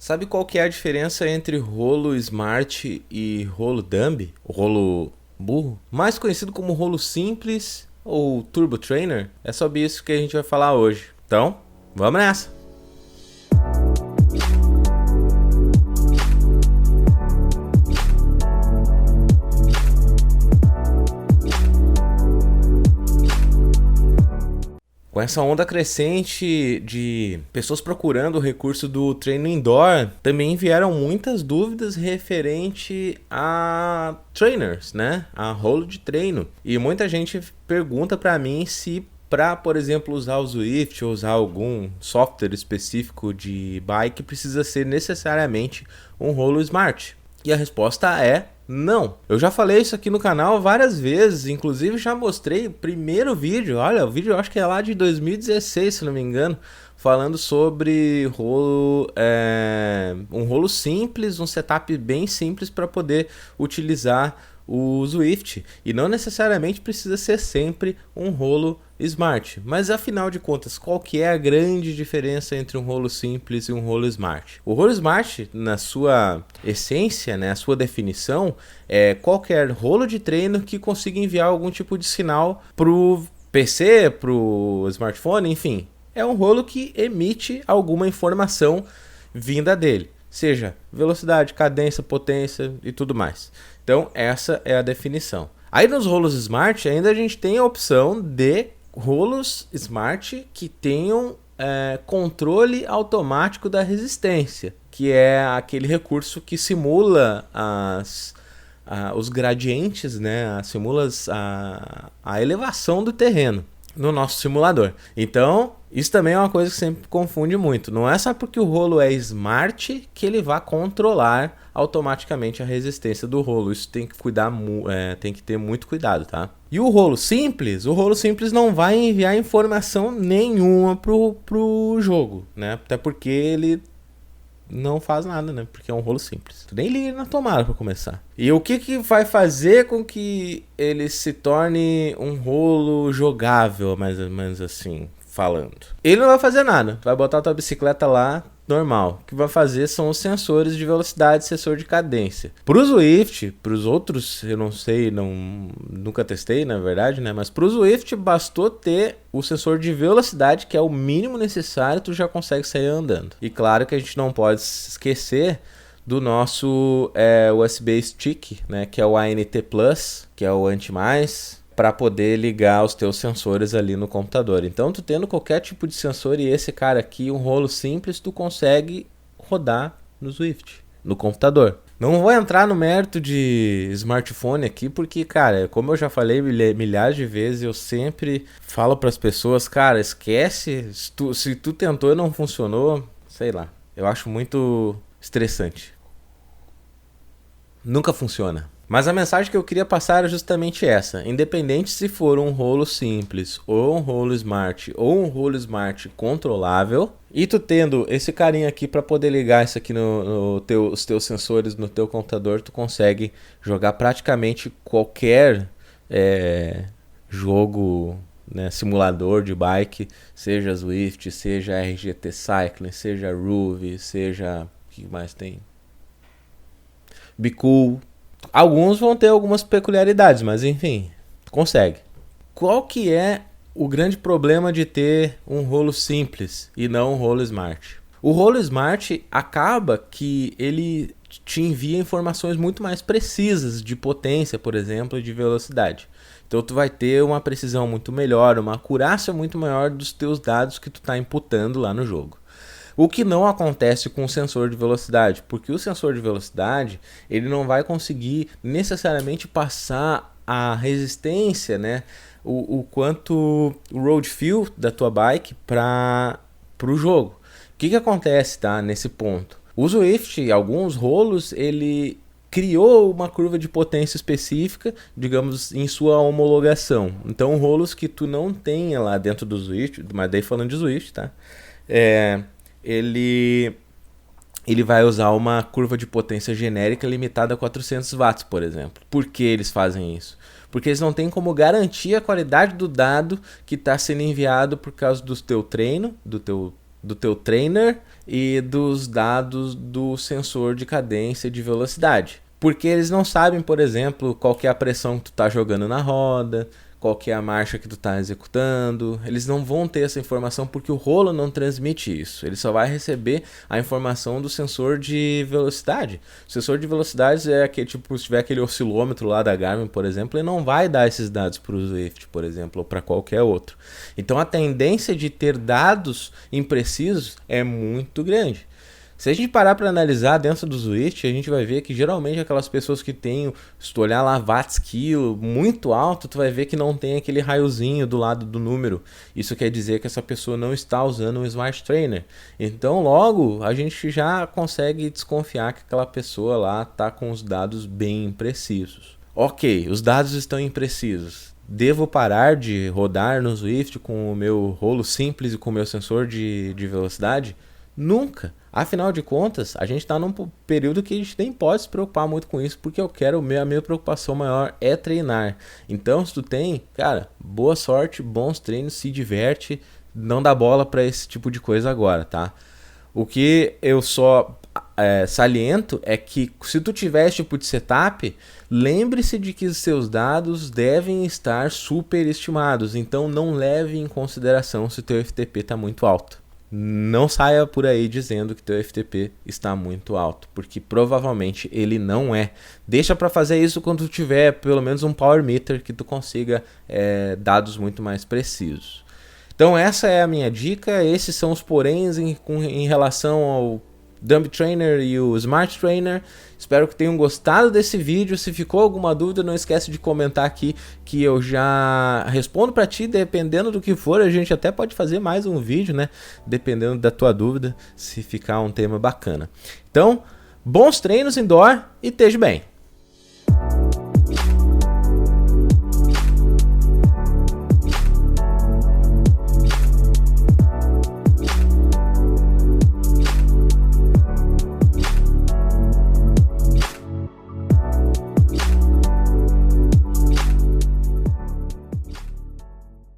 Sabe qual que é a diferença entre rolo Smart e rolo Dumb? O rolo burro? Mais conhecido como rolo simples ou Turbo Trainer? É sobre isso que a gente vai falar hoje. Então, vamos nessa! Com essa onda crescente de pessoas procurando o recurso do treino indoor, também vieram muitas dúvidas referente a trainers, né? A rolo de treino. E muita gente pergunta para mim se para, por exemplo, usar o Zwift ou usar algum software específico de bike precisa ser necessariamente um rolo Smart. E a resposta é não. Eu já falei isso aqui no canal várias vezes, inclusive já mostrei o primeiro vídeo, olha, o vídeo eu acho que é lá de 2016, se não me engano, falando sobre rolo, um rolo simples, um setup bem simples para poder utilizar o Zwift. E não necessariamente precisa ser sempre um rolo Smart. Mas afinal de contas, qual que é a grande diferença entre um rolo simples e um rolo Smart? O rolo Smart, na sua essência, né, a sua definição, é qualquer rolo de treino que consiga enviar algum tipo de sinal para o PC, para o smartphone, enfim. É um rolo que emite alguma informação vinda dele, seja velocidade, cadência, potência e tudo mais. Então essa é a definição. Aí nos rolos Smart ainda a gente tem a opção de rolos Smart que tenham controle automático da resistência, que é aquele recurso que simula os gradientes, né? Simula a elevação do terreno no nosso simulador. Então, isso também é uma coisa que sempre confunde muito. Não é só porque o rolo é Smart que ele vai controlar automaticamente a resistência do rolo. Isso tem que tem que ter muito cuidado, tá? E o rolo simples não vai enviar informação nenhuma pro jogo, né? Até porque ele não faz nada, né? Porque é um rolo simples. Tu nem liga na tomada para começar. E o que vai fazer com que ele se torne um rolo jogável, mais ou menos assim, falando? Ele não vai fazer nada. Vai botar a tua bicicleta lá, normal. O que vai fazer são os sensores de velocidade e sensor de cadência. Para o Zwift, para os outros, eu não sei, nunca testei, na verdade, né? Mas para o Zwift bastou ter o sensor de velocidade, que é o mínimo necessário, tu já consegue sair andando. E claro que a gente não pode esquecer do nosso USB Stick, né? Que é o ANT Plus, que é o anti-mais, para poder ligar os teus sensores ali no computador. Então, tu tendo qualquer tipo de sensor e esse cara aqui, um rolo simples, tu consegue rodar no Zwift, no computador. Não vou entrar no mérito de smartphone aqui, porque, cara, como eu já falei milhares de vezes, eu sempre falo para as pessoas, cara, esquece, se tu tentou e não funcionou, sei lá, eu acho muito estressante. Nunca funciona. Mas a mensagem que eu queria passar era justamente essa. Independente se for um rolo simples, ou um rolo Smart, ou um rolo Smart controlável, e tu tendo esse carinha aqui para poder ligar isso aqui os teus sensores no teu computador, tu consegue jogar praticamente qualquer jogo, né, simulador de bike, seja Zwift, seja RGT Cycling, seja Ruve, seja... o que mais tem? Bicool. Alguns vão ter algumas peculiaridades, mas enfim, consegue. Qual que é o grande problema de ter um rolo simples e não um rolo Smart? O rolo Smart acaba que ele te envia informações muito mais precisas de potência, por exemplo, e de velocidade. Então tu vai ter uma precisão muito melhor, uma acurácia muito maior dos teus dados que tu está imputando lá no jogo. O que não acontece com o sensor de velocidade, porque o sensor de velocidade ele não vai conseguir necessariamente passar a resistência, né, o quanto o road feel da tua bike para o jogo. O que acontece, tá, nesse ponto? O Zwift, alguns rolos, ele criou uma curva de potência específica, digamos, em sua homologação. Então, rolos que tu não tenha lá dentro do Zwift, mas daí falando de Zwift, tá? Ele vai usar uma curva de potência genérica limitada a 400 watts, por exemplo. Por que eles fazem isso? Porque eles não têm como garantir a qualidade do dado que está sendo enviado por causa do teu treino, do teu trainer e dos dados do sensor de cadência e de velocidade. Porque eles não sabem, por exemplo, qual que é a pressão que tu está jogando na roda, qual que é a marcha que tu está executando. Eles não vão ter essa informação porque o rolo não transmite isso. Ele só vai receber a informação do sensor de velocidade. O sensor de velocidade é aquele, tipo, se tiver aquele oscilômetro lá da Garmin, por exemplo, ele não vai dar esses dados para o Zwift, por exemplo, ou para qualquer outro. Então a tendência de ter dados imprecisos é muito grande. Se a gente parar para analisar dentro do Zwift, a gente vai ver que geralmente aquelas pessoas que têm, se tu olhar lá watts quilo muito alto, tu vai ver que não tem aquele raiozinho do lado do número. Isso quer dizer que essa pessoa não está usando um Smart Trainer. Então logo a gente já consegue desconfiar que aquela pessoa lá está com os dados bem imprecisos. Ok, os dados estão imprecisos. Devo parar de rodar no Zwift com o meu rolo simples e com o meu sensor de velocidade? Nunca. Afinal de contas, a gente está num período que a gente nem pode se preocupar muito com isso, porque a minha preocupação maior é treinar. Então, se tu tem, cara, boa sorte, bons treinos, se diverte, não dá bola para esse tipo de coisa agora, tá? O que eu só saliento é que se tu tiver esse tipo de setup, lembre-se de que os seus dados devem estar superestimados, então não leve em consideração se o teu FTP está muito alto. Não saia por aí dizendo que teu FTP está muito alto, porque provavelmente ele não é. Deixa para fazer isso quando tu tiver pelo menos um power meter que tu consiga dados muito mais precisos. Então essa é a minha dica, esses são os poréns em relação ao Dumb Trainer e o Smart Trainer. Espero que tenham gostado desse vídeo. Se ficou alguma dúvida, não esquece de comentar aqui que eu já respondo para ti. Dependendo do que for, a gente até pode fazer mais um vídeo, né? Dependendo da tua dúvida, se ficar um tema bacana. Então, bons treinos indoor e esteja bem.